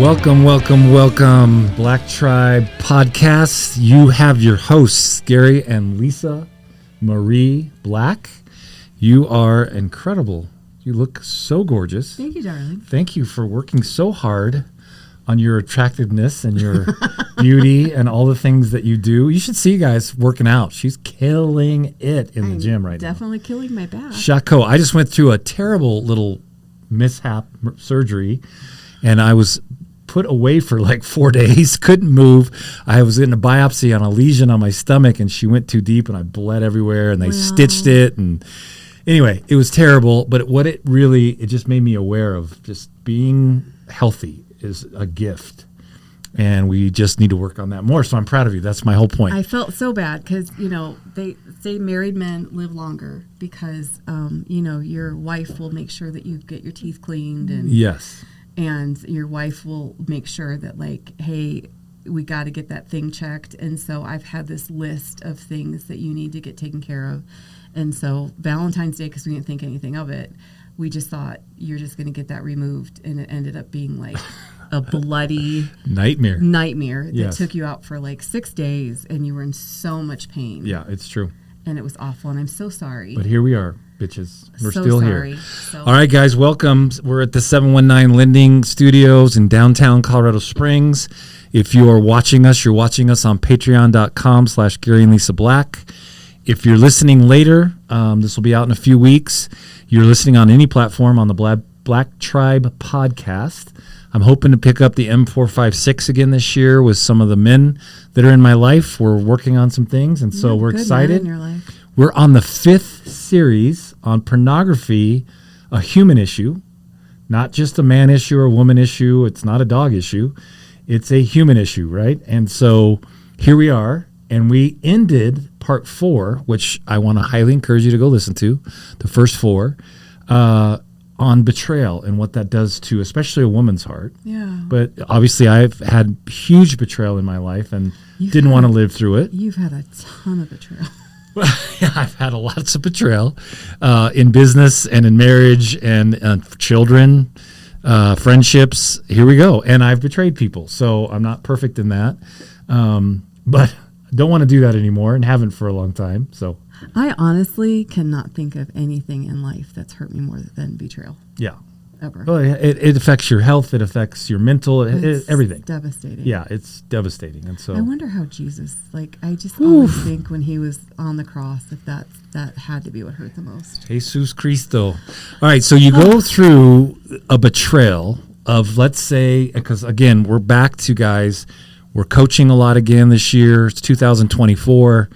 Welcome, BlackTribe podcast. You have your hosts, Gary and Lisa Marie Black. You are incredible. You look so gorgeous. Thank you, darling. Thank you for working so hard on your attractiveness and your beauty and all the things that you do. You should see you guys working out. She's killing it in the gym right now. Definitely killing my back. Chaco. I just went through a terrible little mishap surgery, and I was put away for like 4 days, couldn't move. I was getting a biopsy on a lesion on my stomach, and she went too deep, and I bled everywhere, and they stitched it. And anyway, it was terrible, but it just made me aware of just being healthy is a gift, and we just need to work on that more. So I'm proud of you. That's my whole point. I felt so bad because, they say married men live longer because, your wife will make sure that you get your teeth cleaned. And yes. And your wife will make sure that, like, hey, we got to get that thing checked. And so I've had this list of things that you need to get taken care of. And so Valentine's Day, because we didn't think anything of it, we just thought you're just going to get that removed. And it ended up being like a bloody nightmare that took you out for like 6 days, and you were in so much pain. Yeah, it's true. And it was awful, and I'm so sorry. But here we are, bitches. We're so still sorry. here. So all right, guys, welcome. We're at the 719 Lending Studios in downtown Colorado Springs. If you are watching us, you're watching us on patreon.com/Gary and Lisa Black. If you're listening later, this will be out in a few weeks. You're listening on any platform on the BlackTribe podcast. I'm hoping to pick up the M456 again this year with some of the men that are in my life. We're working on some things, and so we're excited. In your life. We're on the 5th series on pornography, a human issue, not just a man issue or a woman issue. It's not a dog issue. It's a human issue, right? And so here we are, and we ended part 4, which I want to highly encourage you to go listen to, the first 4, on betrayal and what that does to especially a woman's heart. Yeah. But obviously I've had huge betrayal in my life and didn't want to live through it. You've had a ton of betrayal. Yeah, I've had lots of betrayal in business and in marriage and children, friendships. Here we go. And I've betrayed people. So I'm not perfect in that. But don't want to do that anymore and haven't for a long time. So I honestly cannot think of anything in life that's hurt me more than betrayal. Yeah. Ever. Well, it affects your health. It affects your mental, everything. Devastating. Yeah, it's devastating. And so I wonder how Jesus, I just always think when he was on the cross, if that had to be what hurt the most. Jesus Cristo. All right, so you go through a betrayal of, let's say, because again, we're back to guys, we're coaching a lot again this year. It's 2024.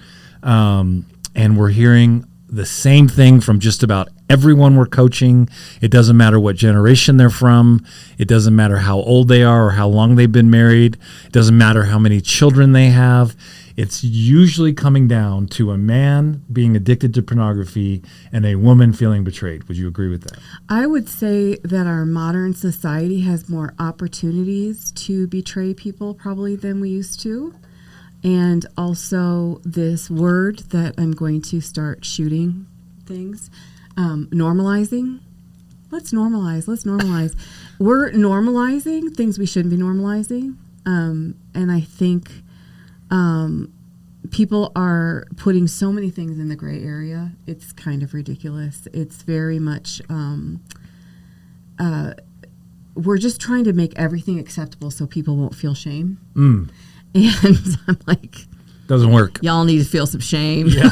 And we're hearing the same thing from just about everyone we're coaching. It doesn't matter what generation they're from. It doesn't matter how old they are or how long they've been married. It doesn't matter how many children they have. It's usually coming down to a man being addicted to pornography and a woman feeling betrayed. Would you agree with that? I would say that our modern society has more opportunities to betray people probably than we used to. And also this word that I'm going to start shooting things, normalizing. Let's normalize. We're normalizing things we shouldn't be normalizing. And I think people are putting so many things in the gray area. It's kind of ridiculous. It's very much, we're just trying to make everything acceptable so people won't feel shame. And I'm like, doesn't work. Y'all need to feel some shame. Yeah,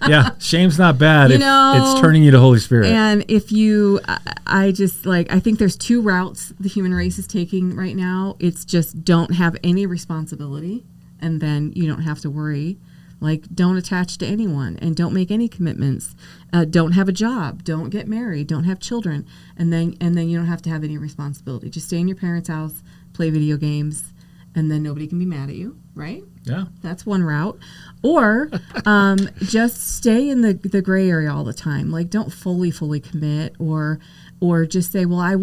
yeah. Shame's not bad. It's turning you to Holy Spirit. And if you, I think there's 2 routes the human race is taking right now. It's just don't have any responsibility, and then you don't have to worry. Like, don't attach to anyone and don't make any commitments. Don't have a job. Don't get married. Don't have children. And then you don't have to have any responsibility. Just stay in your parents' house, play video games. And then nobody can be mad at you, right? Yeah. That's one route. Or just stay in the gray area all the time. Like, don't fully commit or just say, well, I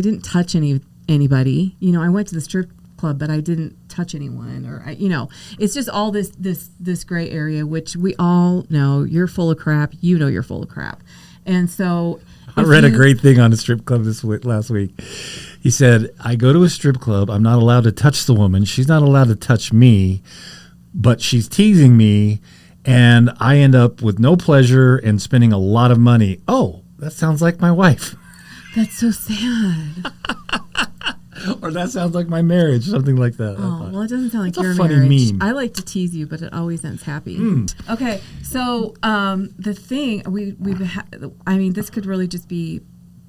didn't touch anybody. I went to the strip club, but I didn't touch anyone. Or, it's just all this gray area, which we all know you're full of crap. You know you're full of crap. And so I read a great thing on a strip club last week. He said, I go to a strip club. I'm not allowed to touch the woman. She's not allowed to touch me, but she's teasing me, and I end up with no pleasure and spending a lot of money. Oh, that sounds like my wife. That's so sad. Or that sounds like my marriage, something like that. Oh, well, it doesn't sound like That's your a funny marriage. meme. I like to tease you, but it always ends happy. Okay, so the thing this could really just be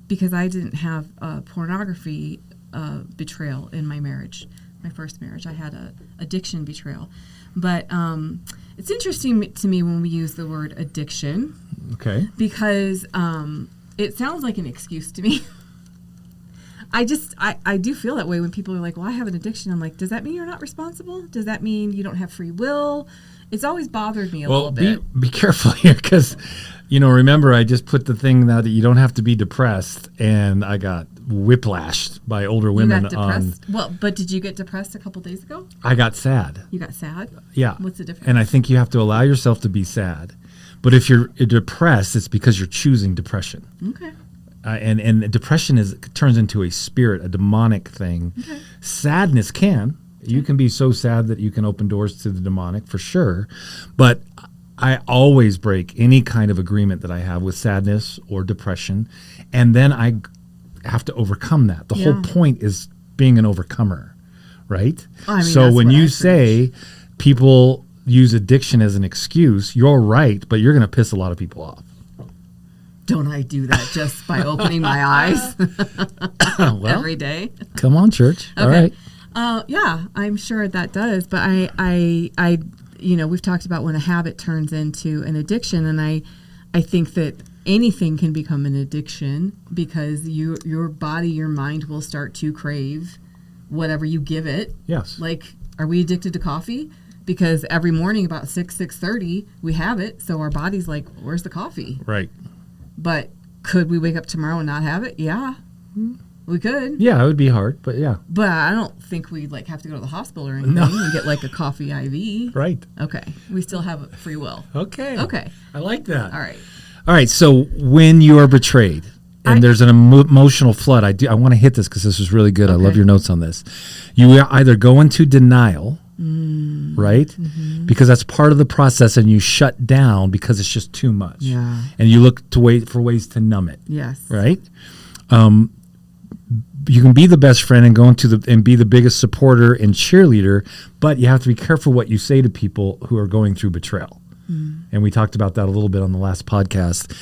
because I didn't have pornography betrayal in my marriage, my first marriage. I had a addiction betrayal, but it's interesting to me when we use the word addiction. Okay. Because it sounds like an excuse to me. I do feel that way when people are like, well, I have an addiction. I'm like, does that mean you're not responsible? Does that mean you don't have free will? It's always bothered me a little bit. Be careful here because, remember I just put the thing out that you don't have to be depressed, and I got whiplashed by older women. You got depressed? Well, but did you get depressed a couple days ago? I got sad. You got sad? Yeah. What's the difference? And I think you have to allow yourself to be sad. But if you're depressed, it's because you're choosing depression. Okay. And depression turns into a spirit, a demonic thing. Okay. Sadness can. You can be so sad that you can open doors to the demonic, for sure. But I always break any kind of agreement that I have with sadness or depression. And then I have to overcome that. The whole point is being an overcomer, right? So when you say people use addiction as an excuse, you're right, but you're going to piss a lot of people off. Don't I do that just by opening my eyes every day? Come on, church. Okay. All right. Yeah, I'm sure that does. But I we've talked about when a habit turns into an addiction, and I think that anything can become an addiction because your body, your mind will start to crave whatever you give it. Yes. Like, are we addicted to coffee? Because every morning about 6:30 we have it, so our body's like, where's the coffee? Right. But could we wake up tomorrow and not have it? Yeah, we could. Yeah, it would be hard, but yeah. But I don't think we'd have to go to the hospital or anything and get a coffee IV. Right. Okay. We still have free will. Okay. Okay. I like that. All right. All right. So when you are betrayed and there's an emotional flood, I want to hit this because this is really good. Okay. I love your notes on this. You either go into denial. Right? Mm-hmm. Because that's part of the process, and you shut down because it's just too much. Yeah. And you look to wait for ways to numb it. Yes. Right? You can be the best friend and go and be the biggest supporter and cheerleader, but you have to be careful what you say to people who are going through betrayal. And we talked about that a little bit on the last podcast.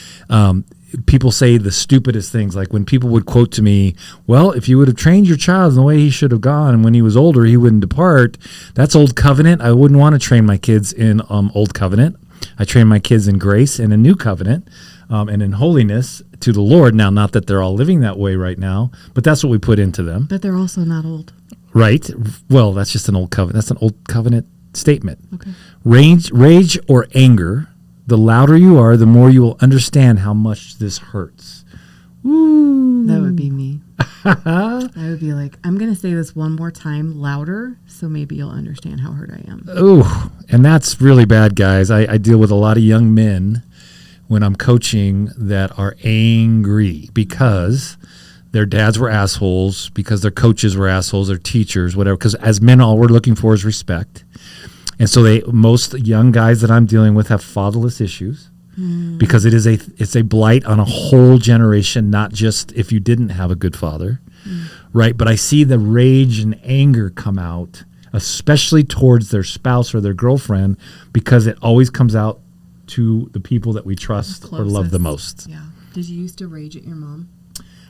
People say the stupidest things, like when people would quote to me, well, if you would have trained your child in the way he should have gone, and when he was older, he wouldn't depart. That's old covenant. I wouldn't want to train my kids in old covenant. I train my kids in grace and a new covenant and in holiness to the Lord. Now, not that they're all living that way right now, but that's what we put into them. But they're also not old. Right. Well, that's just an old covenant. That's an old covenant statement. Okay. Rage or anger, the louder you are, the more you will understand how much this hurts. Ooh. That would be me. I would be like, I'm going to say this one more time louder, so maybe you'll understand how hurt I am. Ooh, and that's really bad, guys. I deal with a lot of young men when I'm coaching that are angry because their dads were assholes, because their coaches were assholes, their teachers, whatever. Because as men, all we're looking for is respect. And so most young guys that I'm dealing with have fatherless issues because it's a blight on a whole generation, not just if you didn't have a good father, right? But I see the rage and anger come out, especially towards their spouse or their girlfriend, because it always comes out to the people that we trust or love the most. Yeah. Did you used to rage at your mom?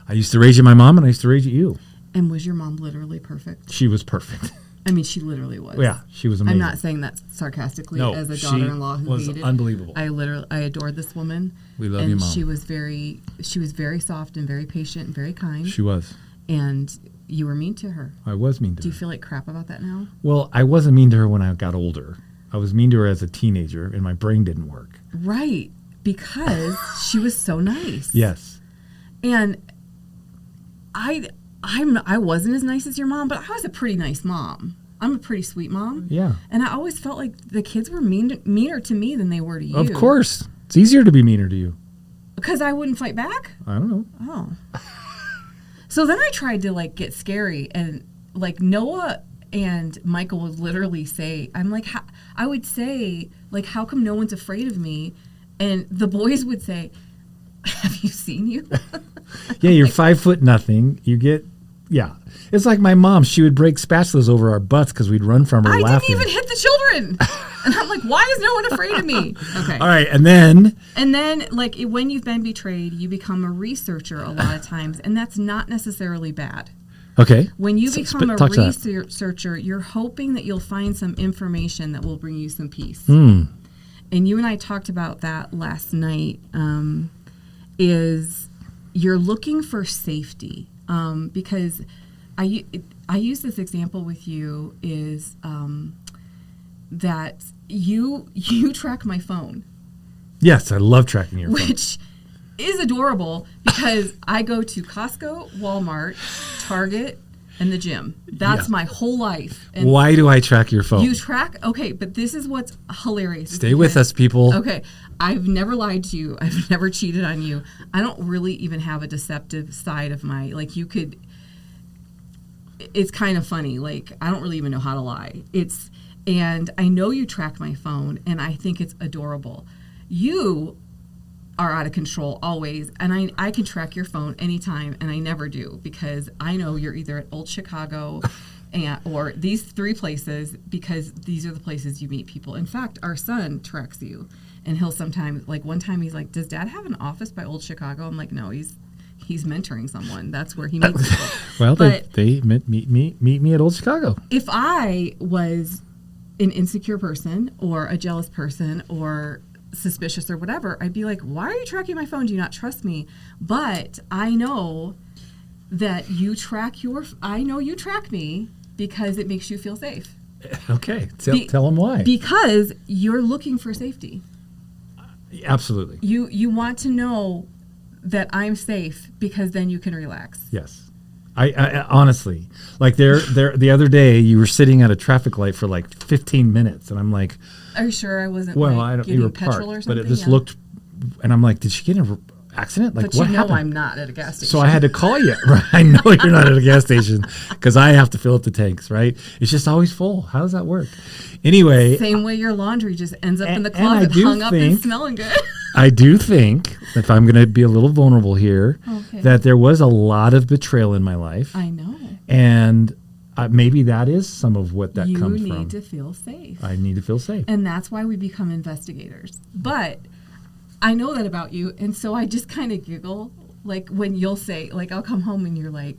I used to rage at my mom, and I used to rage at you. And was your mom literally perfect? She was perfect. I mean, she literally was. Yeah, she was amazing. I'm not saying that sarcastically as a she daughter-in-law who was hated. Unbelievable. I adored this woman. We love you, Mom. She was very soft and very patient and very kind. She was. And you were mean to her. I was mean to her. Do you feel like crap about that now? Well, I wasn't mean to her when I got older. I was mean to her as a teenager, and my brain didn't work. Right, because she was so nice. Yes. And I wasn't as nice as your mom, but I was a pretty nice mom. I'm a pretty sweet mom. Yeah. And I always felt like the kids were meaner to me than they were to you. Of course. It's easier to be meaner to you. Because I wouldn't fight back? I don't know. Oh. So then I tried to like get scary, and like Noah and Michael would literally say, I'm like, I would say, like, how come no one's afraid of me? And the boys would say, have you seen you? Yeah, you're 5 foot nothing. You get, yeah. It's like my mom. She would break spatulas over our butts because we'd run from her laughing. I didn't even hit the children. And I'm like, why is no one afraid of me? Okay. All right, and then, like, when you've been betrayed, you become a researcher a lot of times, and that's not necessarily bad. okay. When you become a talk to that. researcher, you're hoping that you'll find some information that will bring you some peace. Hmm. And you and I talked about that last night, is you're looking for safety. Because I use this example with you is that you track my phone. Yes, I love tracking your phone. Which is adorable because I go to Costco, Walmart, Target, and the gym. That's my whole life. And why do I track your phone? you track, okay, but this is what's hilarious. Stay with us, people. Okay, I've never lied to you. I've never cheated on you. I don't really even have a deceptive side of my, like you could, it's kind of funny. Like, I don't really even know how to lie. And I know you track my phone, and I think it's adorable. You are out of control always, and I can track your phone anytime, and I never do because I know you're either at Old Chicago or these 3 places because these are the places you meet people. In fact, our son tracks you, and he'll sometimes, like one time he's like, does Dad have an office by Old Chicago? I'm like, no, he's mentoring someone. That's where he meets people. Well, but they meet me at Old Chicago. if I was an insecure person or a jealous person or suspicious or whatever, I'd be like, why are you tracking my phone? Do you not trust me? But I know that you track me because it makes you feel safe. Okay, tell them why. Because you're looking for safety. Absolutely. You want to know that I'm safe because then you can relax. Yes. I honestly, like the other day, you were sitting at a traffic light for like 15 minutes, and I'm like, are you sure I wasn't I don't. You were petrol parked, or something? but it just looked, and I'm like, did she get in an accident? Like, but what you know happened? I'm not at a gas station. So I had to call you. Right? I know you're not at a gas station because I have to fill up the tanks. Right? It's just always full. How does that work? Anyway, same way your laundry just ends up in the closet, hung up and smelling good. I do think, if I'm going to be a little vulnerable here, that there was a lot of betrayal in my life. I know. And maybe that is some of what that comes from. You need to feel safe. I need to feel safe. And that's why we become investigators. But I know that about you, and so I just kind of giggle, like when you'll say, like I'll come home and you're like,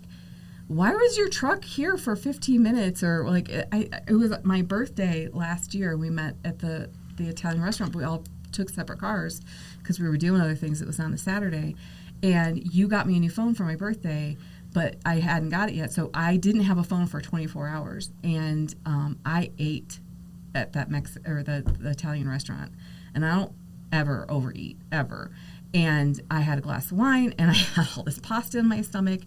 why was your truck here for 15 minutes? Or like, it was my birthday last year. We met at the Italian restaurant, but we all took separate cars because we were doing other things. It was on a Saturday, and you got me a new phone for my birthday, but I hadn't got it yet, so I didn't have a phone for 24 hours, and I ate at that the Italian restaurant, and I don't ever overeat ever, and I had a glass of wine, and I had all this pasta in my stomach,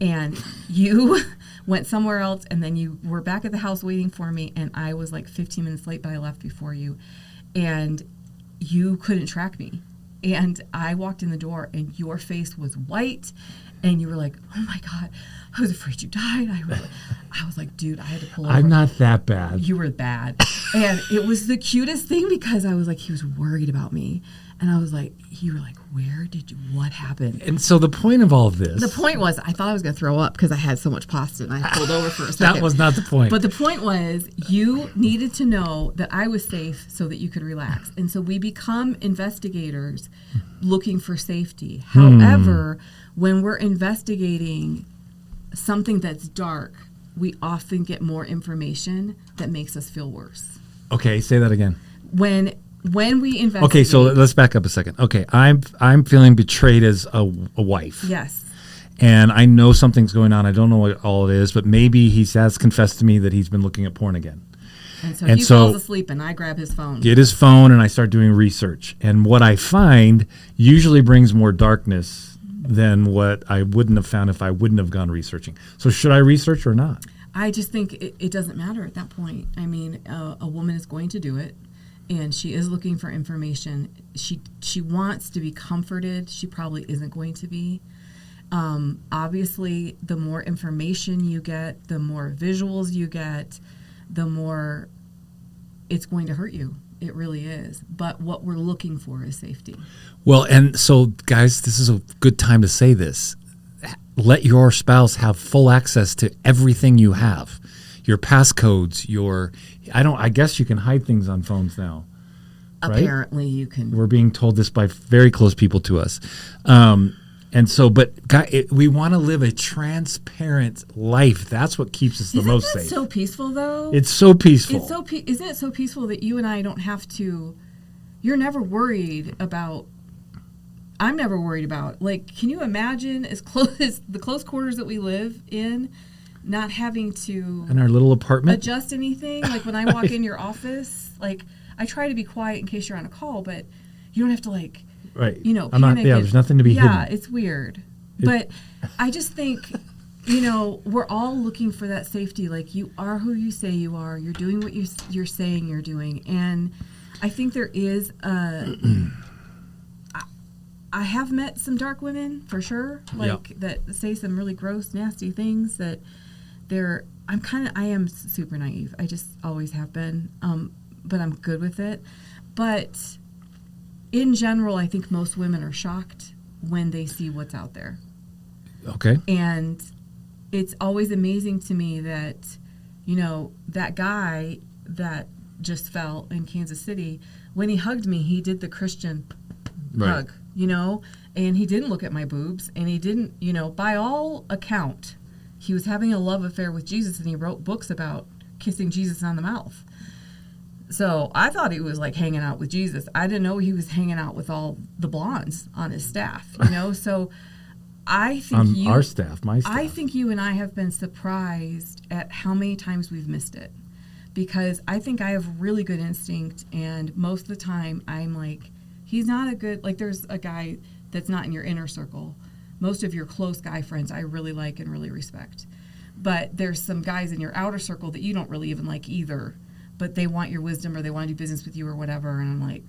and you went somewhere else, and then you were back at the house waiting for me, and I was like 15 minutes late, but I left before you, and you couldn't track me. And I walked in the door, and your face was white, and you were like, oh, my God, I was afraid you died. I was like, dude, I had to pull over. I'm not that bad. You were bad. And it was the cutest thing because I was like, he was worried about me. And I was like, you were like, what happened? And so the point of all of this. The point was, I thought I was going to throw up because I had so much pasta and I pulled over for a second. That was not the point. But the point was, you needed to know that I was safe so that you could relax. And so we become investigators looking for safety. However, when we're investigating something that's dark, we often get more information that makes us feel worse. Okay, say that again. When we investigate. Okay, so let's back up a second. Okay, I'm feeling betrayed as a wife. Yes. And I know something's going on. I don't know what all it is, but maybe he has confessed to me that he's been looking at porn again. And so he falls asleep, and I grab his phone. Get his phone, and I start doing research. And what I find usually brings more darkness than what I wouldn't have found if I wouldn't have gone researching. So should I research or not? I just think it doesn't matter at that point. I mean, a woman is going to do it. and she is looking for information. She wants to be comforted. She probably isn't going to be. Obviously, the more information you get, the more visuals you get, the more it's going to hurt you. It really is. But what we're looking for is safety. Well, and so, guys, this is a good time to say this. Let your spouse have full access to everything you have. Your passcodes, I guess you can hide things on phones now. Right? Apparently you can. We're being told this by very close people to us. And so, but we want to live a transparent life. That's what keeps us the most safe. Isn't that so peaceful, though? It's so peaceful. Isn't it so peaceful that you and I don't have to? You're never worried about. I'm never worried about. Like, can you imagine as close as the close quarters that we live in, not having to in our little apartment adjust anything? Like when I walk in your office, like I try to be quiet in case you're on a call, but you don't have to like. Right. I'm not, there's nothing to be hidden. Yeah, it's weird. But I just think, we're all looking for that safety. Like, you are who you say you are. You're doing what you're saying you're doing. And I think there is I have met some dark women, for sure, that say some really gross, nasty things that I am super naive. I just always have been. But I'm good with it. But in general, I think most women are shocked when they see what's out there. Okay. And it's always amazing to me that, that guy that just fell in Kansas City, when he hugged me, he did the Christian hug, and he didn't look at my boobs, and he didn't, by all account, he was having a love affair with Jesus, and he wrote books about kissing Jesus on the mouth. So I thought he was like hanging out with Jesus. I didn't know he was hanging out with all the blondes on his staff, So I think our staff, my staff. I think you and I have been surprised at how many times we've missed it, because I think I have really good instinct, and most of the time I'm like, he's not a good, like there's a guy that's not in your inner circle. Most of your close guy friends I really like and really respect. But there's some guys in your outer circle that you don't really even like either. But they want your wisdom or they want to do business with you or whatever. And I'm like,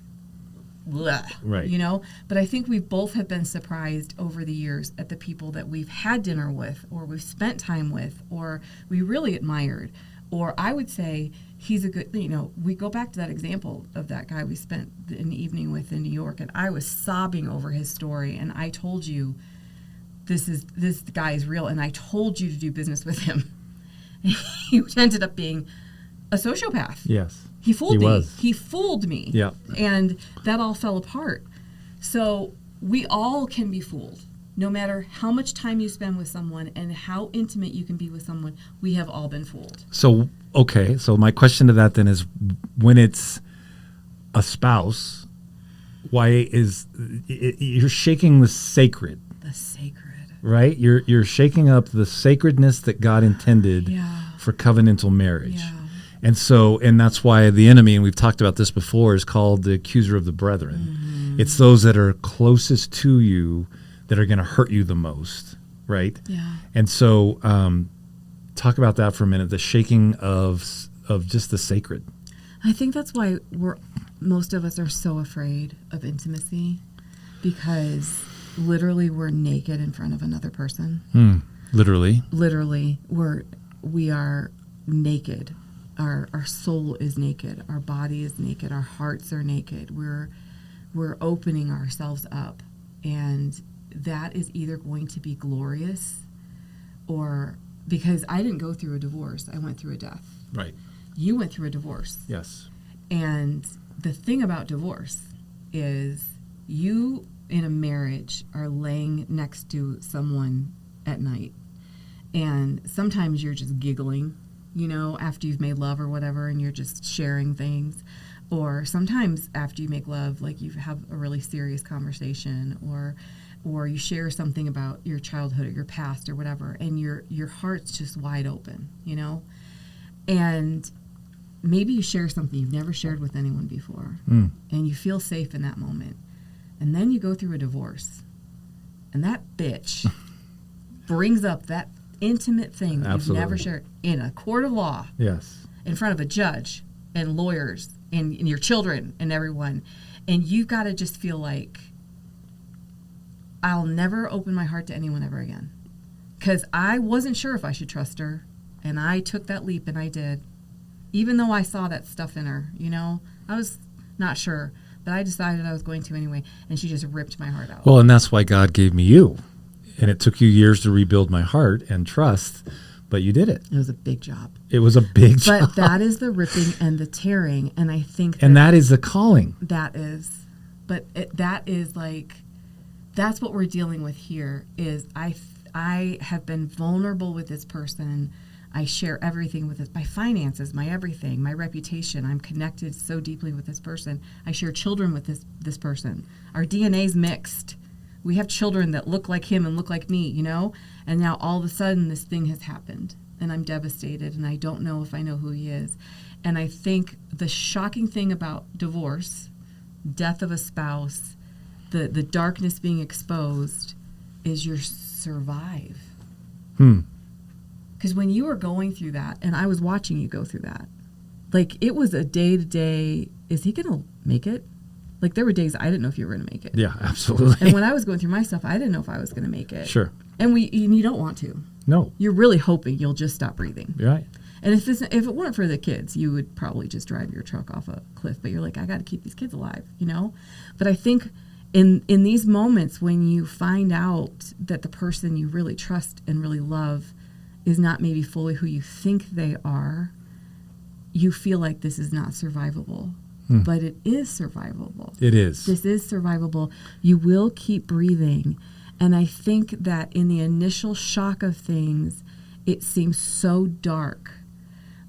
bleh, right. But I think we both have been surprised over the years at the people that we've had dinner with, or we've spent time with, or we really admired. Or I would say he's a good, we go back to that example of that guy we spent an evening with in New York, and I was sobbing over his story. And I told you, this guy is real. And I told you to do business with him. He ended up being a sociopath. Yes. He fooled me. Was. He fooled me. Yeah. And that all fell apart. So we all can be fooled. No matter how much time you spend with someone and how intimate you can be with someone, we have all been fooled. So, okay. So my question to that then is, when it's a spouse, why you're shaking the sacred? The sacred. Right? You're shaking up the sacredness that God intended for covenantal marriage. Yeah. And that's why the enemy, and we've talked about this before, is called the accuser of the brethren. Mm-hmm. It's those that are closest to you that are going to hurt you the most, right? Yeah. And so talk about that for a minute, the shaking of just the sacred. I think that's why most of us are so afraid of intimacy, because literally we're naked in front of another person. Literally. Literally, we are naked. Our soul is naked. Our body is naked. Our hearts are naked. We're opening ourselves up, and that is either going to be glorious, or because I didn't go through a divorce, I went through a death. Right. You went through a divorce. Yes. And the thing about divorce is you in a marriage are laying next to someone at night, and sometimes you're just giggling, after you've made love or whatever, and you're just sharing things. Or sometimes after you make love, like you have a really serious conversation, or you share something about your childhood or your past or whatever, and your heart's just wide open, And maybe you share something you've never shared with anyone before, and you feel safe in that moment. And then you go through a divorce, and that bitch brings up that intimate thing that you've never shared in a court of law. Yes. In front of a judge and lawyers and your children and everyone. And you've got to just feel like, I'll never open my heart to anyone ever again. Because I wasn't sure if I should trust her. And I took that leap, and I did. Even though I saw that stuff in her, I was not sure. But I decided I was going to anyway. And she just ripped my heart out. Well, and that's why God gave me you. And it took you years to rebuild my heart and trust, but you did it. It was a big job. It was a big job. But that is the ripping and the tearing. And I think that is the calling. That is. But that is like, that's what we're dealing with here is I have been vulnerable with this person. I share everything with this, my finances, my everything, my reputation. I'm connected so deeply with this person. I share children with this person. Our DNA's mixed. We have children that look like him and look like me, And now all of a sudden this thing has happened, and I'm devastated, and I don't know if I know who he is. And I think the shocking thing about divorce, death of a spouse, the darkness being exposed is you survive. Because when you were going through that, and I was watching you go through that, like it was a day-to-day, is he going to make it? Like there were days I didn't know if you were going to make it. Yeah, absolutely. And when I was going through my stuff, I didn't know if I was going to make it. Sure. And you don't want to. No. You're really hoping you'll just stop breathing. Right. And if it weren't for the kids, you would probably just drive your truck off a cliff. But you're like, I got to keep these kids alive, But I think in these moments when you find out that the person you really trust and really love is not maybe fully who you think they are, you feel like this is not survivable. But it is survivable. It is. This is survivable. You will keep breathing. And I think that in the initial shock of things, it seems so dark.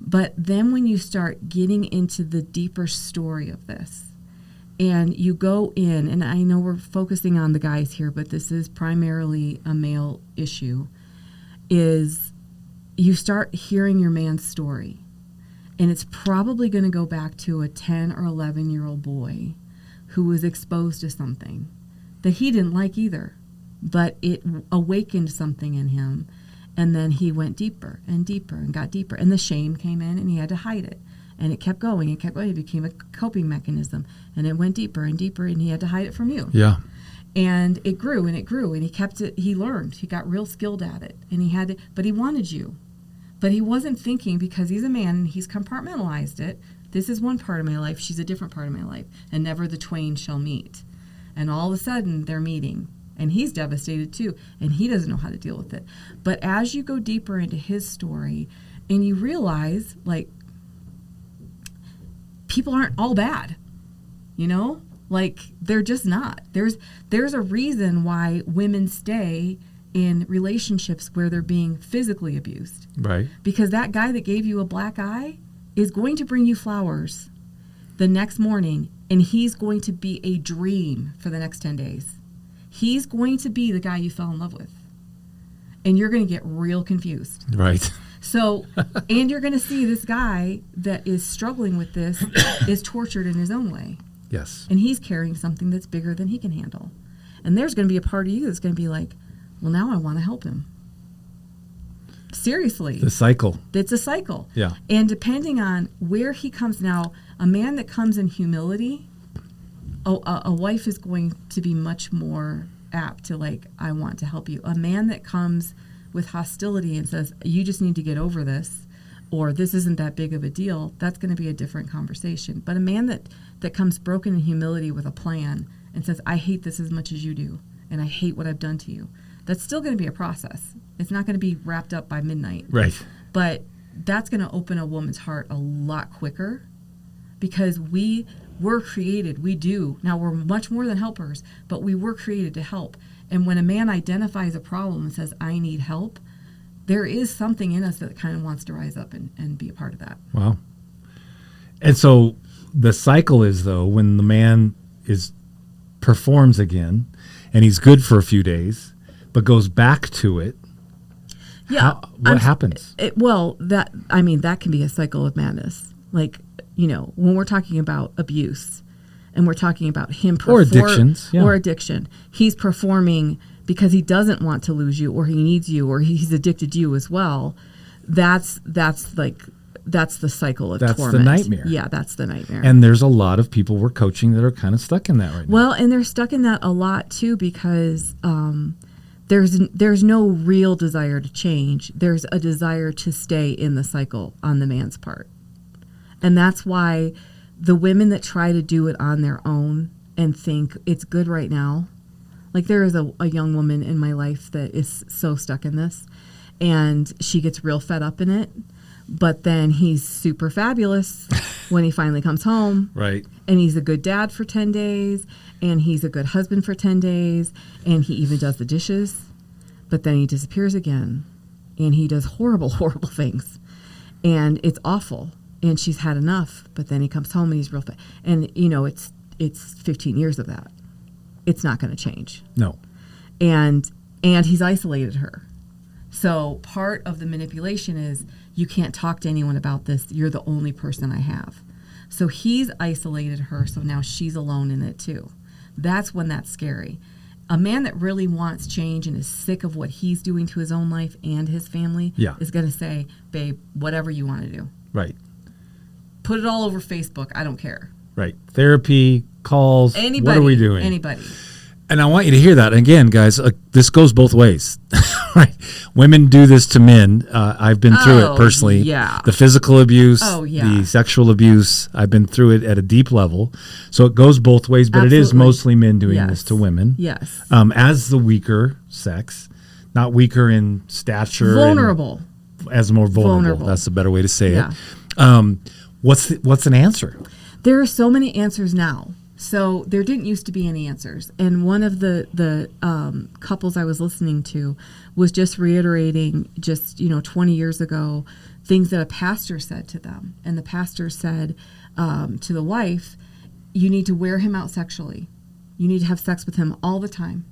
But then when you start getting into the deeper story of this, and you go in, and I know we're focusing on the guys here, but this is primarily a male issue, is you start hearing your man's story. And it's probably going to go back to a 10 or 11-year-old boy who was exposed to something that he didn't like either, but it awakened something in him. And then he went deeper and deeper and got deeper. And the shame came in, and he had to hide it. And it kept going. It kept going. It became a coping mechanism. And it went deeper and deeper, and he had to hide it from you. Yeah. And it grew, and it grew, and he kept it. He learned. He got real skilled at it. And he had to, but he wanted you. But he wasn't thinking, because he's a man and he's compartmentalized it. This is one part of my life. She's a different part of my life. And never the twain shall meet. And all of a sudden, they're meeting. And he's devastated too. And he doesn't know how to deal with it. But as you go deeper into his story, and you realize, like, people aren't all bad. Like, they're just not. There's a reason why women stay in relationships where they're being physically abused. Right. Because that guy that gave you a black eye is going to bring you flowers the next morning, and he's going to be a dream for the next 10 days. He's going to be the guy you fell in love with. And you're going to get real confused. Right. So, and you're going to see this guy that is struggling with this is tortured in his own way. Yes. And he's carrying something that's bigger than he can handle. And there's going to be a part of you that's going to be like, well, now I want to help him. Seriously. The cycle. It's a cycle. Yeah. And depending on where he comes now, a man that comes in humility, a wife is going to be much more apt to, like, I want to help you. A man that comes with hostility and says, you just need to get over this, or this isn't that big of a deal, that's going to be a different conversation. But a man that comes broken in humility with a plan and says, I hate this as much as you do, and I hate what I've done to you, that's still going to be a process. It's not going to be wrapped up by midnight. Right. But that's going to open a woman's heart a lot quicker, because we were created. We do. Now, we're much more than helpers, but we were created to help. And when a man identifies a problem and says, I need help, there is something in us that kind of wants to rise up and be a part of that. Wow. And so the cycle is, though, when the man performs again, and he's good for a few days, but goes back to it. Yeah. What happens? That can be a cycle of madness. Like, when we're talking about abuse and we're talking about him or addictions, or addiction, he's performing because he doesn't want to lose you, or he needs you, or he's addicted to you as well. That's like that's the cycle of That's torment. the nightmare. Yeah, that's the nightmare. And there's a lot of people we're coaching that are kind of stuck in that right now. Well, and they're stuck in that a lot too because there's no real desire to change. There's a desire to stay in the cycle on the man's part. And that's why the women that try to do it on their own and think it's good right now, like there is a young woman in my life that is so stuck in this, and she gets real fed up in it, but then he's super fabulous when he finally comes home. Right. And he's a good dad for 10 days, and he's a good husband for 10 days, and he even does the dishes, but then he disappears again, and he does horrible, horrible things, and it's awful, and she's had enough, but then he comes home and he's real fat. And, it's 15 years of that. It's not going to change. No. And he's isolated her. So part of the manipulation is you can't talk to anyone about this. You're the only person I have. So he's isolated her, so now she's alone in it too. That's when that's scary. A man that really wants change and is sick of what he's doing to his own life and his family is going to say, babe, whatever you want to do. Right. Put it all over Facebook. I don't care. Right. Therapy, calls. Anybody. What are we doing? Anybody. And I want you to hear that. Again, guys, this goes both ways. Right? Women do this to men. I've been through it personally. Yeah. The physical abuse, yeah. the sexual abuse. I've been through it at a deep level. So it goes both ways, but Absolutely. it is mostly men doing Yes. this to women. Yes. As the weaker sex, not weaker in stature. Vulnerable. As more vulnerable. That's a better way to say Yeah. it. What's an answer? There are so many answers now. So there didn't used to be any answers. And one of the couples I was listening to was just reiterating 20 years ago, things that a pastor said to them. And the pastor said to the wife, you need to wear him out sexually. You need to have sex with him all the time.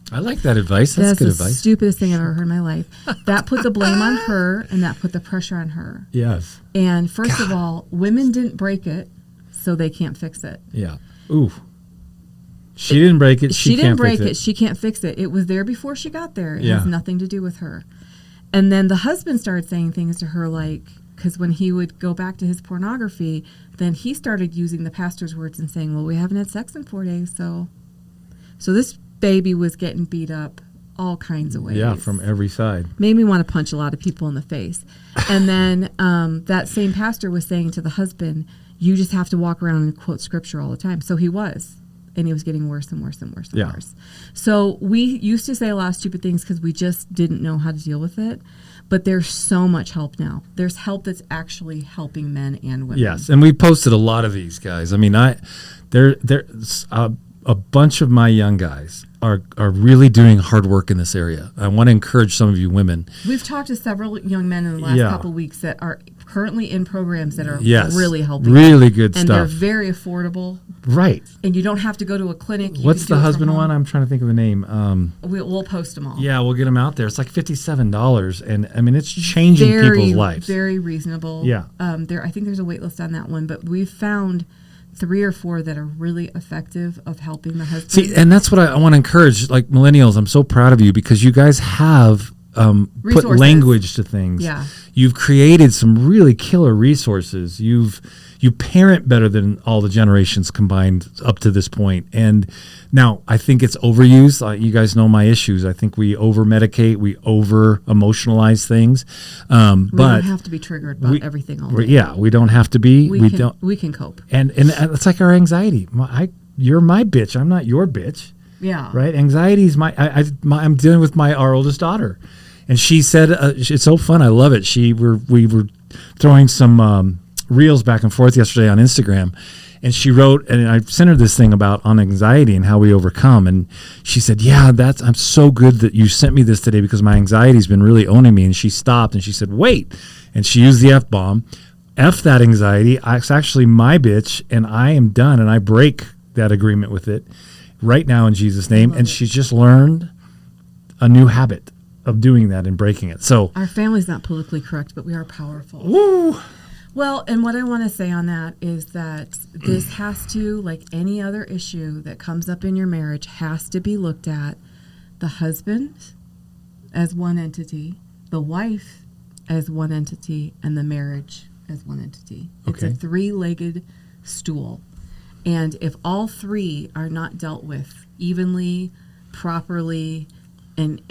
I like that advice. That's good the advice. Stupidest thing I've ever heard in my life. That put the blame on her, and that put the pressure on her. Yes. And first of all, women didn't break it, so they can't fix it. Yeah. Ooh. She didn't break it. She didn't can't break fix it. She can't fix it. It was there before she got there. It Yeah. has nothing to do with her. And then the husband started saying things to her like, because when he would go back to his pornography, then he started using the pastor's words and saying, well, we haven't had sex in 4 days, so this baby was getting beat up all kinds of ways. Yeah, from every side. Made me want to punch a lot of people in the face. And then that same pastor was saying to the husband, you just have to walk around and quote scripture all the time. So he was. And he was getting worse and worse and worse and worse. So we used to say a lot of stupid things because we just didn't know how to deal with it. But there's so much help now. There's help that's actually helping men and women. Yes, and we posted a lot of these guys. I mean, there's a bunch of my young guys are really doing hard work in this area. I want to encourage some of you women. We've talked to several young men in the last couple of weeks that are currently in programs that are really helping. Really good and stuff. And they're very affordable. Right. And you don't have to go to a clinic. What's the husband one? I'm trying to think of the name. We'll post them all. Yeah, we'll get them out there. It's like $57, and I mean it's changing people's lives. Very reasonable. Yeah. I think there's a wait list on that one, but we've found 3 or 4 that are really effective of helping the husband. See, and that's what I want to encourage. Like millennials, I'm so proud of you because you guys have put language to things. Yeah. You've created some really killer resources. You parent better than all the generations combined up to this point. And now I think it's overused. You guys know my issues. I think we over-medicate, we over-emotionalize things. We don't have to be triggered about everything all day. Yeah, we don't have to be. We can cope. And it's like our anxiety. You're my bitch. I'm not your bitch. Yeah. Right? Anxiety is I'm dealing with our oldest daughter. And she said, it's so fun. I love it. We were throwing some reels back and forth yesterday on Instagram. And she wrote, and I sent her this thing on anxiety and how we overcome. And she said, yeah, I'm so good that you sent me this today because my anxiety's been really owning me. And she stopped and she said, wait. And she used the F-bomb. F that anxiety. It's actually my bitch. And I am done. And I break that agreement with it right now in Jesus' name. And she's just learned a new habit of doing that and breaking it. So our family's not politically correct, but we are powerful. Woo! Well, and what I want to say on that is that this has to, like any other issue that comes up in your marriage, has to be looked at the husband as one entity, the wife as one entity and the marriage as one entity. Okay. It's a three-legged stool. And if all three are not dealt with evenly, properly, and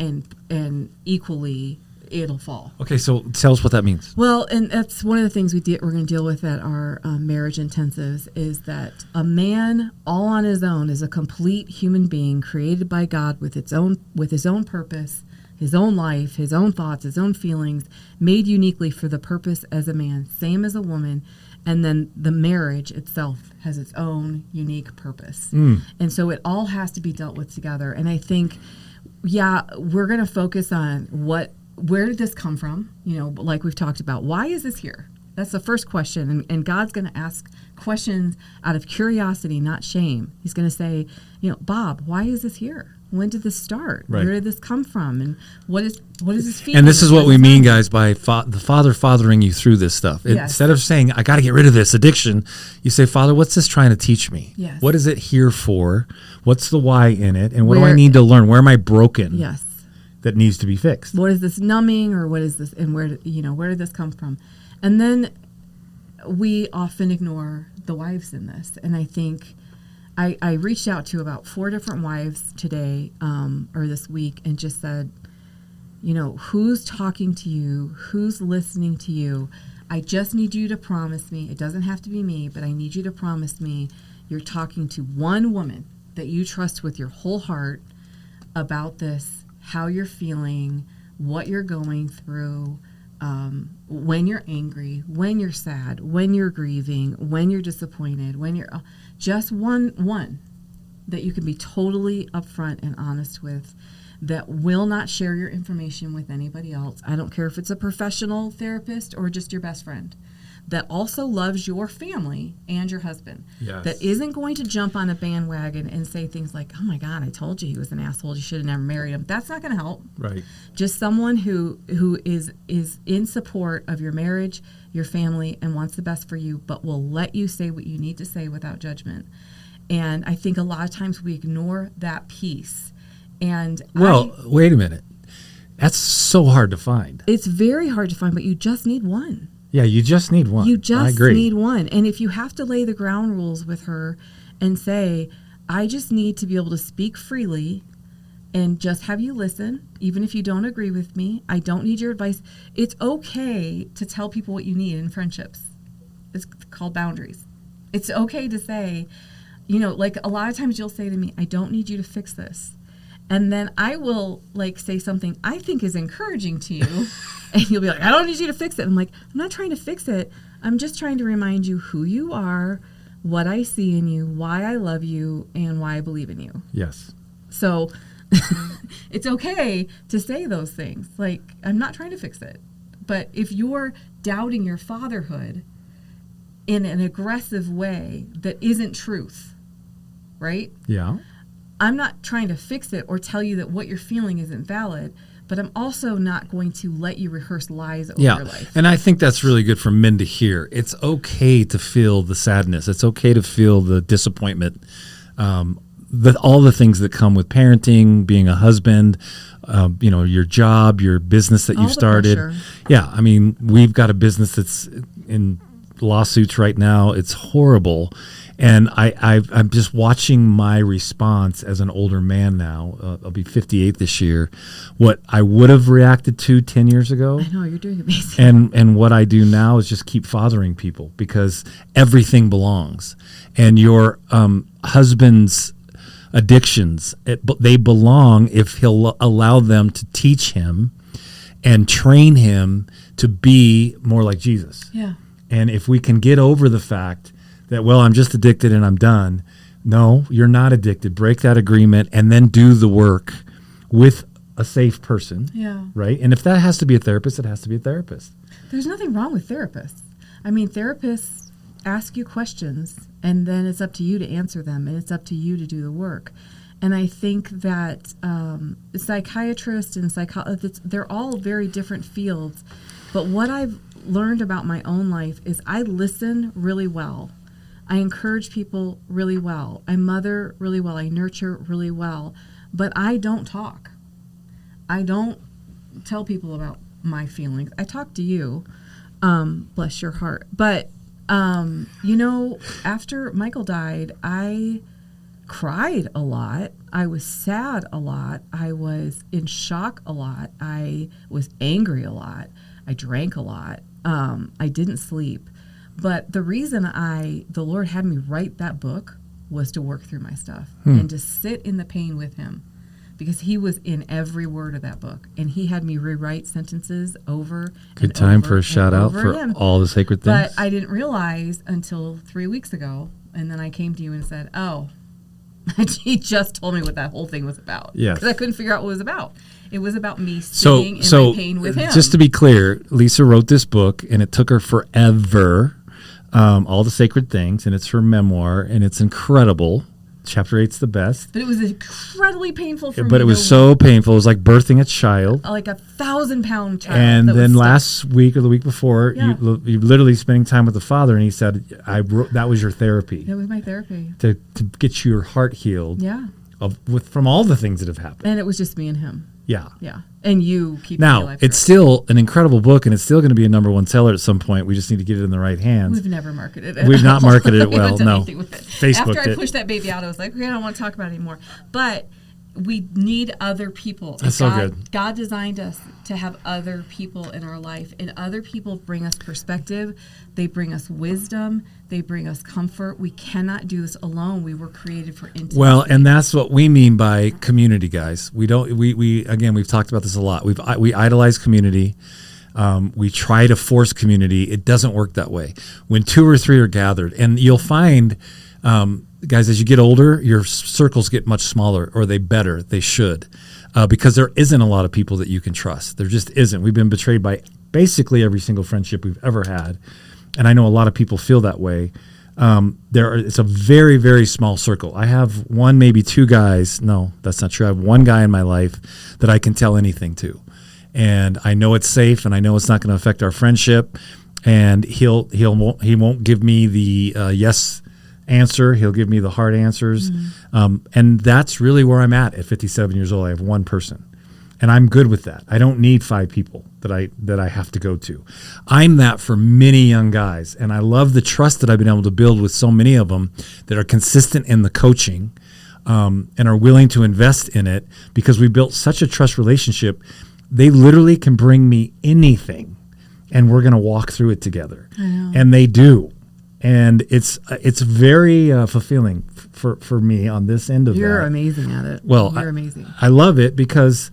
equally, it'll fall. Okay, so tell us what that means. Well, and that's one of the things we're going to deal with at our marriage intensives is that a man all on his own is a complete human being created by God with his own purpose, his own life, his own thoughts, his own feelings, made uniquely for the purpose as a man, same as a woman. And then the marriage itself has its own unique purpose. And so it all has to be dealt with together. And I think, we're going to focus on where did this come from? Like we've talked about, why is this here? That's the first question. And God's going to ask questions out of curiosity, not shame. He's going to say, Bob, why is this here? When did this start? Right. Where did this come from? And what is this feeling? And this is what we mean, guys, by the Father fathering you through this stuff. Yes. Instead of saying, I got to get rid of this addiction, you say, Father, what's this trying to teach me? Yes. What is it here for? What's the why in it? And what do I need to learn? Where am I broken? Yes. That needs to be fixed. What is this numbing, or what is this, and where did this come from? And then we often ignore the wives in this. And I think I reached out to about 4 different wives today or this week and just said, who's talking to you? Who's listening to you? I just need you to promise me. It doesn't have to be me, but I need you to promise me you're talking to one woman that you trust with your whole heart about this, how you're feeling, what you're going through, when you're angry, when you're sad, when you're grieving, when you're disappointed, when you're just one that you can be totally upfront and honest with, that will not share your information with anybody else. I don't care if it's a professional therapist or just your best friend, that also loves your family and your husband. Yes. That isn't going to jump on a bandwagon and say things like, oh my God, I told you he was an asshole, you should have never married him. That's not going to help. Right. Just someone who is in support of your marriage, your family, and wants the best for you, but will let you say what you need to say without judgment. And I think a lot of times we ignore that piece. And wait a minute. That's so hard to find. It's very hard to find, but you just need one. Yeah, you just need one. You just I agree. need one. And if you have to lay the ground rules with her and say, I just need to be able to speak freely and just have you listen, even if you don't agree with me, I don't need your advice. It's okay to tell people what you need in friendships. It's called boundaries. It's okay to say, like a lot of times you'll say to me, I don't need you to fix this. And then I will say something I think is encouraging to you. And you'll be like, I don't need you to fix it. I'm like, I'm not trying to fix it. I'm just trying to remind you who you are, what I see in you, why I love you, and why I believe in you. Yes. So it's okay to say those things. Like, I'm not trying to fix it. But if you're doubting your fatherhood in an aggressive way that isn't truth, right? Yeah. I'm not trying to fix it or tell you that what you're feeling isn't valid, but I'm also not going to let you rehearse lies over your life. And I think that's really good for men to hear. It's okay to feel the sadness. It's okay to feel the disappointment, all the things that come with parenting, being a husband, your job, your business that you've started. Pressure. Yeah, I mean, we've got a business that's in lawsuits right now. It's horrible. And I'm just watching my response as an older man now. I'll be 58 this year. What I would have reacted to 10 years ago. I know, you're doing amazing. And what I do now is just keep fathering people because everything belongs. And your husband's addictions, they belong if he'll allow them to teach him and train him to be more like Jesus. Yeah. And if we can get over the fact that, well, I'm just addicted and I'm done. No, you're not addicted. Break that agreement and then do the work with a safe person. Yeah. Right? And if that has to be a therapist, it has to be a therapist. There's nothing wrong with therapists. I mean, therapists ask you questions and then it's up to you to answer them and it's up to you to do the work. And I think that psychiatrists and psychologists, they're all very different fields. But what I've learned about my own life is I listen really well. I encourage people really well. I mother really well. I nurture really well. But I don't talk. I don't tell people about my feelings. I talk to you, bless your heart. But, after Michael died, I cried a lot. I was sad a lot. I was in shock a lot. I was angry a lot. I drank a lot. I didn't sleep. But the reason the Lord had me write that book was to work through my stuff and to sit in the pain with him, because he was in every word of that book, and he had me rewrite sentences over. Good time for a shout out for all the sacred things. But I didn't realize until 3 weeks ago, and then I came to you and said, "Oh, he just told me what that whole thing was about." Yes, because I couldn't figure out what it was about. It was about me sitting in my pain with him. Just to be clear, Lisa wrote this book, and it took her forever. All the sacred things, and it's her memoir, and it's incredible. Chapter 8's the best. But it was incredibly painful for me. But it was so painful. It was like birthing a child. Like a 1,000-pound child. And then last week or the week before, you literally spending time with the father, and he said, that was your therapy. That was my therapy. To get your heart healed. Yeah. From all the things that have happened. And it was just me and him. Yeah. Yeah. And you keep now, it's still an incredible book, and it's still going to be a #1 seller at some point. We just need to get it in the right hands. We've never marketed it. We've not marketed it well, no. Facebook After I pushed that baby out, I was like, okay, I don't want to talk about it anymore. But we need other people. That's so good. God designed us to have other people in our life, and other people bring us perspective. They bring us wisdom. They bring us comfort. We cannot do this alone. We were created for intimacy. Well, and that's what we mean by community, guys. We don't. We again, we've talked about this a lot. We idolize community. We try to force community. It doesn't work that way. When 2 or 3 are gathered, and you'll find, guys, as you get older, your circles get much smaller, or they should, because there isn't a lot of people that you can trust. There just isn't. We've been betrayed by basically every single friendship we've ever had. And I know a lot of people feel that way. It's a very, very small circle. I have 1, maybe 2 guys. No, that's not true. I have 1 guy in my life that I can tell anything to. And I know it's safe, and I know it's not going to affect our friendship. And he won't give me the yes answer. He'll give me the hard answers. And that's really where I'm at 57 years old. I have 1 person. And I'm good with that. I don't need 5 people that I have to go to. I'm that for many young guys, and I love the trust that I've been able to build with so many of them that are consistent in the coaching, and are willing to invest in it, because we built such a trust relationship. They literally can bring me anything, and we're going to walk through it together. I know. And they do. And it's very fulfilling for me on this end of that. You're amazing at it. Well, you're amazing. I love it, because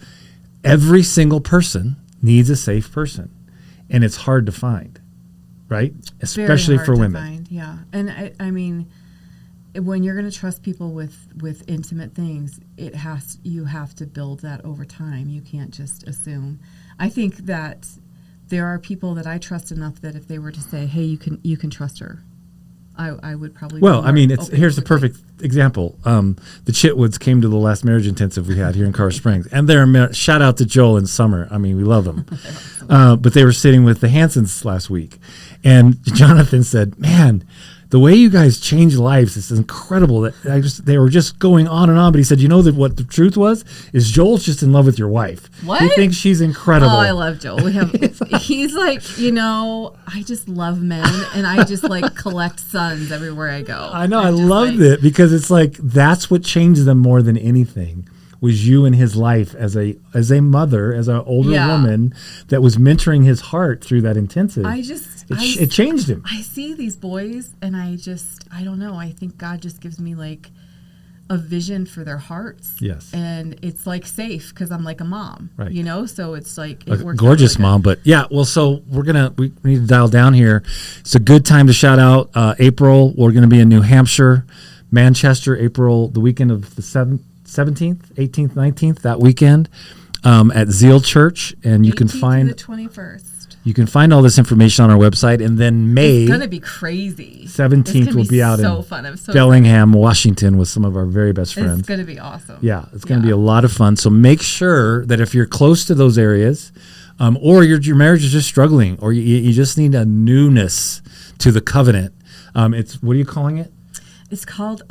every single person needs a safe person, and it's hard to find, right? Especially for women. Find, yeah. And I mean, when you're going to trust people with intimate things, you have to build that over time. You can't just assume. I think that there are people that I trust enough that if they were to say, "Hey, you can trust her," I would probably. Well, I mean, here's the perfect example. The Chitwoods came to the last marriage intensive we had here in Colorado Springs, and shout out to Joel and Summer. I mean, we love them. But they were sitting with the Hansons last week, and Jonathan said, "Man, the way you guys change lives is incredible." They were just going on and on. But he said, what the truth was is Joel's just in love with your wife. What? He thinks she's incredible. Oh, I love Joel. He's like, I just love men, and I just like collect sons everywhere I go. I know. I loved it, because it's like that's what changed them more than anything. Was you in his life as a mother, as an older woman that was mentoring his heart through that intensive. It changed him. I see these boys, and I don't know. I think God just gives me like a vision for their hearts. Yes. And it's like safe, because I'm like a mom, right? So it's like it works gorgeous really mom. But yeah, well, so we need to dial down here. It's a good time to shout out April. We're going to be in New Hampshire, Manchester, April, the weekend of the 17th, 18th, 19th, that weekend, at Zeal Church, and you can find the 21st. You can find all this information on our website, and then May. It's gonna be crazy. 17th will be out in fun. Bellingham, Washington, with some of our very best friends. It's gonna be awesome. Yeah, it's gonna be a lot of fun. So make sure that if you're close to those areas, or your marriage is just struggling, or you just need a newness to the covenant. What are you calling it? It's called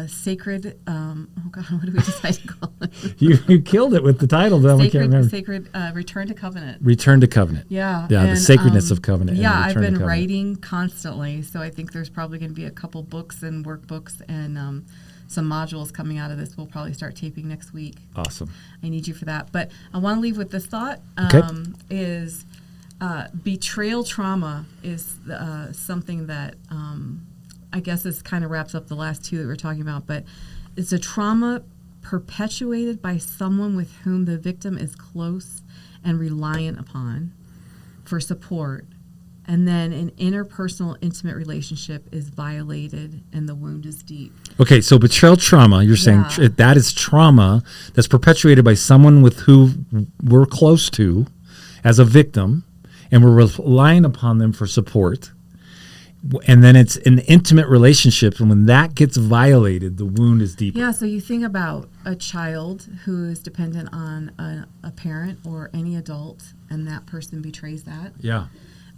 Sacred. Oh God, what do we decide to call it? You killed it with the title, though. I can't remember. Sacred Return to Covenant. Return to Covenant. Yeah. Yeah, the sacredness of covenant. Yeah, and I've return to been covenant. writing constantly, so I think there's probably going to be a couple books and workbooks and some modules coming out of this. We'll probably start taping next week. Awesome. I need you for that. But I want to leave with this thought is betrayal trauma is something that I guess this kind of wraps up the last two that we're talking about, but it's a trauma perpetuated by someone with whom the victim is close and reliant upon for support. And then an interpersonal, intimate relationship is violated and the wound is deep. Okay, so betrayal trauma, you're saying that is trauma that's perpetuated by someone with who we're close to as a victim, and we're relying upon them for support. And then it's an intimate relationship, and when that gets violated, the wound is deeper. Yeah, so you think about a child who is dependent on a parent or any adult, and that person betrays that. Yeah.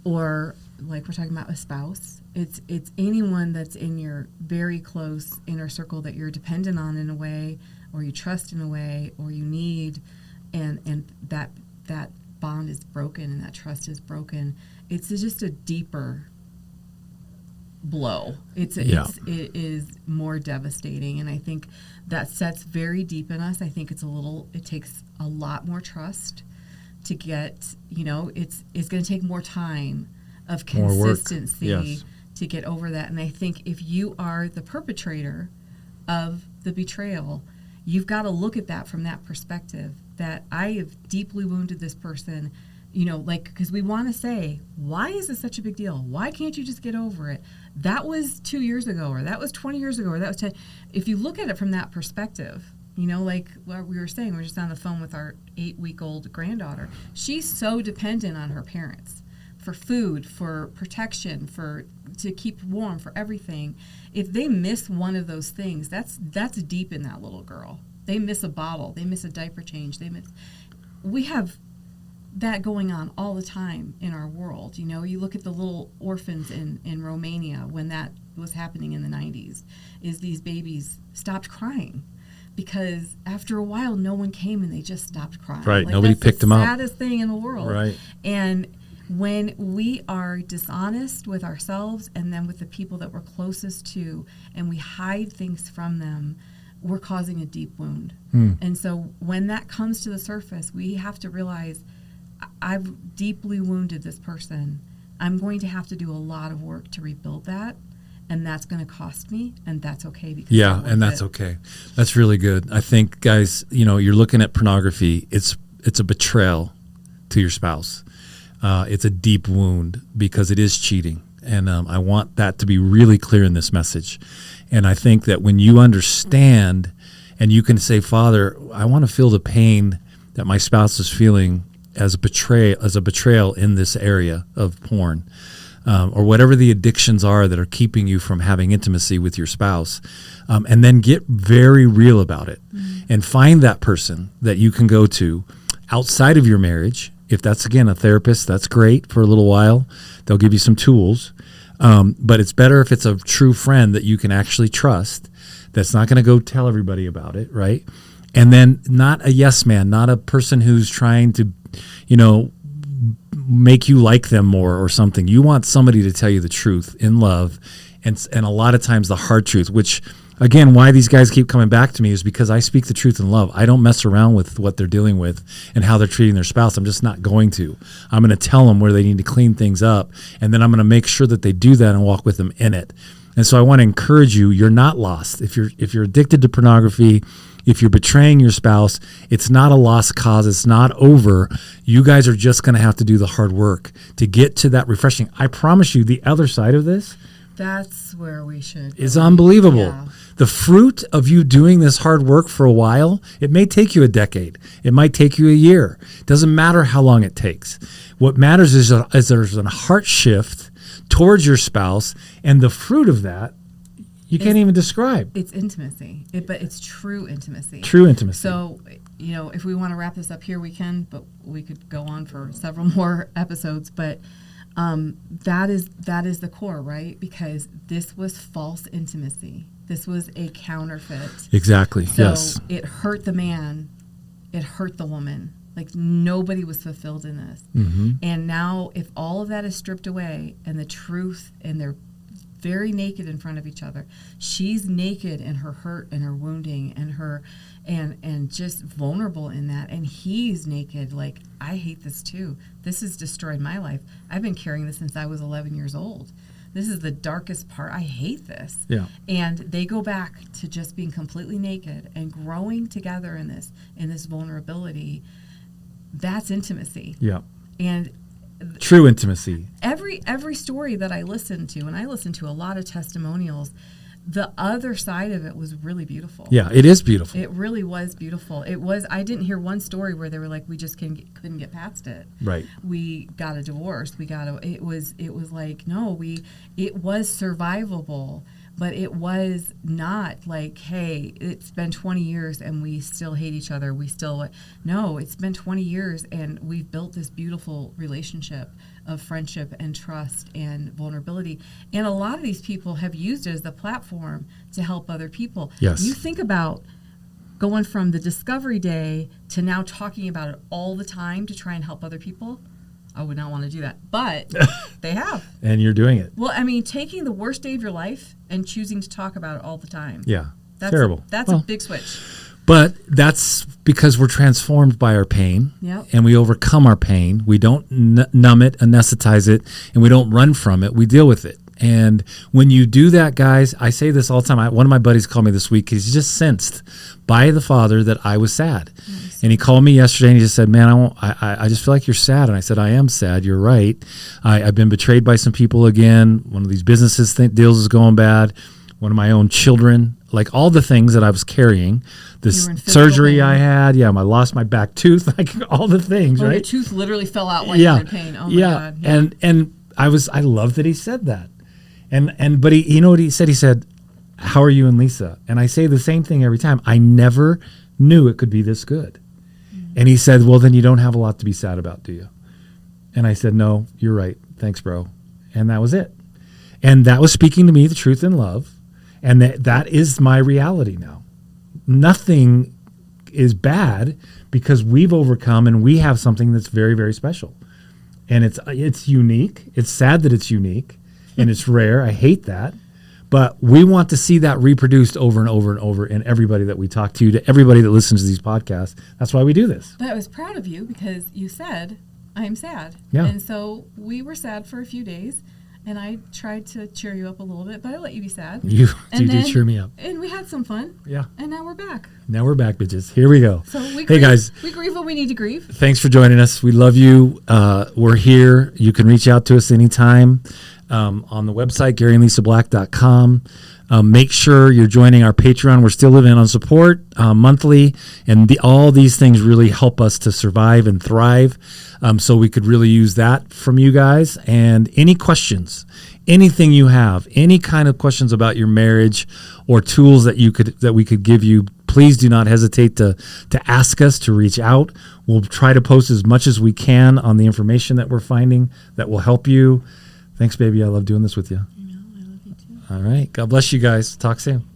Or like we're talking about a spouse. It's anyone that's in your very close inner circle that you're dependent on in a way, or you trust in a way, or you need, and that bond is broken and that trust is broken. It's just a deeper blow. It is more devastating, and I think that sets very deep in us. I think it takes a lot more trust to get, it's going to take more time of consistency to get over that. And I think if you are the perpetrator of the betrayal, you've got to look at that from that perspective, that I have deeply wounded this person, because we want to say, why is this such a big deal? Why can't you just get over it? That was 2 years ago, or that was 20 years ago, or that was 10. If you look at it from that perspective, like what we were saying, we were just on the phone with our 8-week-old granddaughter. She's so dependent on her parents for food, for protection, to keep warm, for everything. If they miss one of those things, that's deep in that little girl. They miss a bottle, they miss a diaper change, we have that going on all the time in our world. You look at the little orphans in Romania when that was happening in the 90s, is these babies stopped crying because after a while no one came and they just stopped crying. Right, nobody picked them up. That's the saddest thing in the world. Right. And when we are dishonest with ourselves and then with the people that we're closest to, and we hide things from them, we're causing a deep wound. And so when that comes to the surface, we have to realize, I've deeply wounded this person. I'm going to have to do a lot of work to rebuild that, and that's going to cost me, and that's okay. Because that's okay. That's really good. I think, guys, you're looking at pornography. It's a betrayal to your spouse. It's a deep wound because it is cheating, and I want that to be really clear in this message. And I think that when you understand, and you can say, Father, I want to feel the pain that my spouse is feeling as a betrayal in this area of porn, or whatever the addictions are that are keeping you from having intimacy with your spouse, and then get very real about it, and find that person that you can go to outside of your marriage. If that's, again, a therapist, that's great for a little while. They'll give you some tools, but it's better if it's a true friend that you can actually trust, that's not going to go tell everybody about it, right? And then not a yes man, not a person who's trying to make you like them more or something. You want somebody to tell you the truth in love, and a lot of times the hard truth, which, again, why these guys keep coming back to me is because I speak the truth in love. I don't mess around with what they're dealing with and how they're treating their spouse. I'm just not going to. I'm going to tell them where they need to clean things up, and then I'm going to make sure that they do that and walk with them in it. And so I want to encourage you, you're not lost. If you're addicted to pornography, if you're betraying your spouse, it's not a lost cause. It's not over. You guys are just going to have to do the hard work to get to that refreshing. I promise you, the other side of this, that's where we should go. Is unbelievable. Yeah. The fruit of you doing this hard work for a while, it may take you a decade. It might take you a year. It doesn't matter how long it takes. What matters is there's a heart shift towards your spouse, and the fruit of that you can't even describe. It's intimacy, but it's true intimacy. True intimacy. So, if we want to wrap this up here, we can, but we could go on for several more episodes. But that is the core, right? Because this was false intimacy. This was a counterfeit. Exactly. So Yes. it hurt the man. It hurt the woman. Like nobody was fulfilled in this. Mm-hmm. And now if all of that is stripped away and the truth, and they're very naked in front of each other, she's naked in her hurt and her wounding and her and just vulnerable in that, and he's naked like, I hate this too. This has destroyed my life. I've been carrying this since I was 11 years old. This is the darkest part. I hate this. Yeah. And they go back to just being completely naked and growing together in this vulnerability. That's intimacy. Yeah. And True intimacy. every story that I listened to, and I listened to a lot of testimonials, the other side of it was really beautiful. Yeah, it is beautiful. It really was beautiful. It was. I didn't hear one story where they were like, we just couldn't get past it. Right. We got a divorce. It was like, no, it was survivable, but it was not like, hey, it's been 20 years and we still hate each other. No, it's been 20 years and we've built this beautiful relationship of friendship and trust and vulnerability. And a lot of these people have used it as the platform to help other people. Yes. You think about going from the discovery day to now talking about it all the time to try and help other people. I would not want to do that, but they have. And you're doing it. Well, I mean, taking the worst day of your life and choosing to talk about it all the time. Yeah. That's Terrible. That's a big switch. But that's because we're transformed by our pain. Yep. And we overcome our pain. We don't numb it, anesthetize it, and we don't run from it. We deal with it. And when you do that, guys, I say this all the time. One of my buddies called me this week. He's just sensed by the Father that I was sad. Nice. And he called me yesterday and he just said, man, I just feel like you're sad. And I said, I am sad. You're right. I've been betrayed by some people again. One of these businesses deals is going bad. One of my own children, like all the things that I was carrying, this surgery I had, I lost my back tooth, like all the things, right? Your tooth literally fell out while you were in pain. Oh my God. Yeah. And I love that he said that. But he, you know what he said? He said, how are you and Lisa? And I say the same thing every time. I never knew it could be this good. Mm-hmm. And he said, well, then you don't have a lot to be sad about, do you? And I said, no, you're right. Thanks, bro. And that was it. And that was speaking to me the truth in love. And that is my reality now. Nothing is bad because we've overcome and we have something that's very, very special. And it's unique. It's sad that it's unique and it's rare. I hate that. But we want to see that reproduced over and over and over in everybody that we talk to everybody that listens to these podcasts. That's why we do this. But I was proud of you because you said, I'm sad. Yeah. And so we were sad for a few days. And I tried to cheer you up a little bit, but I let you be sad. You did cheer me up. And we had some fun. Yeah. And now we're back. Now we're back, bitches. Here we go. So hey, guys. We grieve when we need to grieve. Thanks for joining us. We love you. We're here. You can reach out to us anytime on the website, GaryandLisaBlack.com. Make sure you're joining our Patreon. We're still living on support monthly, and all these things really help us to survive and thrive. So we could really use that from you guys. And any questions, anything you have, any kind of questions about your marriage or tools that we could give you, please do not hesitate to ask us, to reach out. We'll try to post as much as we can on the information that we're finding that will help you. Thanks, baby. I love doing this with you. I know. I love you too. All right. God bless you guys. Talk soon.